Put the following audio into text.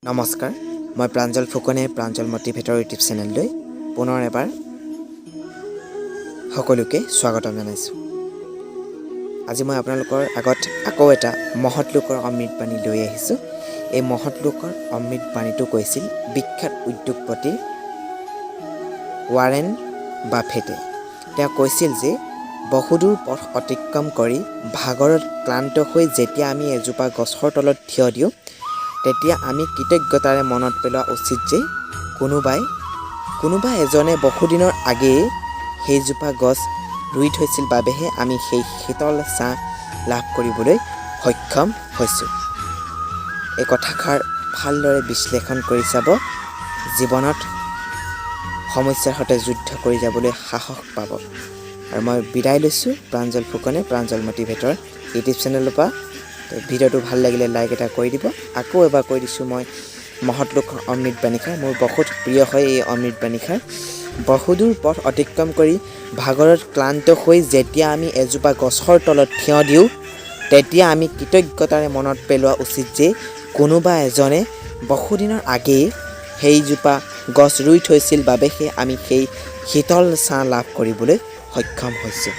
নমস্কাৰ মই প্ৰাঞ্জল ফুকনে প্ৰাঞ্জল মটিভেটৰ ইউটিউব চেনেললৈ পুনৰ এবাৰ সকলোকে স্বাগতম জনাইছোঁ। আজি মই আপোনালোকৰ আগত আকৌ এটা মহৎ লোকৰ অমৃতবাণী লৈ আহিছোঁ। এই মহৎ লোকৰ অমৃতবাণীটো কৈছিল বিখ্যাত উদ্যোগপতি ৱাৰেন বাফেটে। তেওঁ কৈছিল যে বহুদূৰ পথ অতিক্ৰম কৰি ভাগৰত ক্লান্ত হৈ যেতিয়া আমি এজোপা গছৰ তলত থিয় দিওঁ তেতিয়া আমি কৃতজ্ঞতাৰে মনত পেলোৱা উচিত যে কোনোবা এজনে বহুদিনৰ আগেয়ে সেইজোপা গছ ৰুই থৈছিল বাবেহে আমি সেই শীতল ছাঁ লাভ কৰিবলৈ সক্ষম হৈছোঁ। এই কথাষাৰ ভালদৰে বিশ্লেষণ কৰি চাব, জীৱনত সমস্যাৰ সৈতে যুদ্ধ কৰি যাবলৈ সাহস পাব। আৰু মই বিদায় লৈছোঁ প্ৰাঞ্জল ফুকনে প্ৰাঞ্জল মটিভেটৰ ইউটিউব চেনেলৰ পৰা। ভিডিঅ'টো ভাল লাগিলে লাইক এটা কৰি দিব। আকৌ এবাৰ কৈ দিছোঁ মই মহৎ লোকৰ অমৃতবাণীষাৰ মোৰ বহুত প্ৰিয় হয়। এই অমৃতবাণীষাৰ বহুদূৰ পথ অতিক্ৰম কৰি ভাগৰত ক্লান্ত হৈ যেতিয়া আমি এজোপা গছৰ তলত থিয় দিওঁ তেতিয়া আমি কৃতজ্ঞতাৰে মনত পেলোৱা উচিত যে কোনোবা এজনে বহুদিনৰ আগেয়ে সেইজোপা গছ ৰুই থৈছিল বাবেহে আমি সেই শীতল ছাঁ লাভ কৰিবলৈ সক্ষম হৈছোঁ।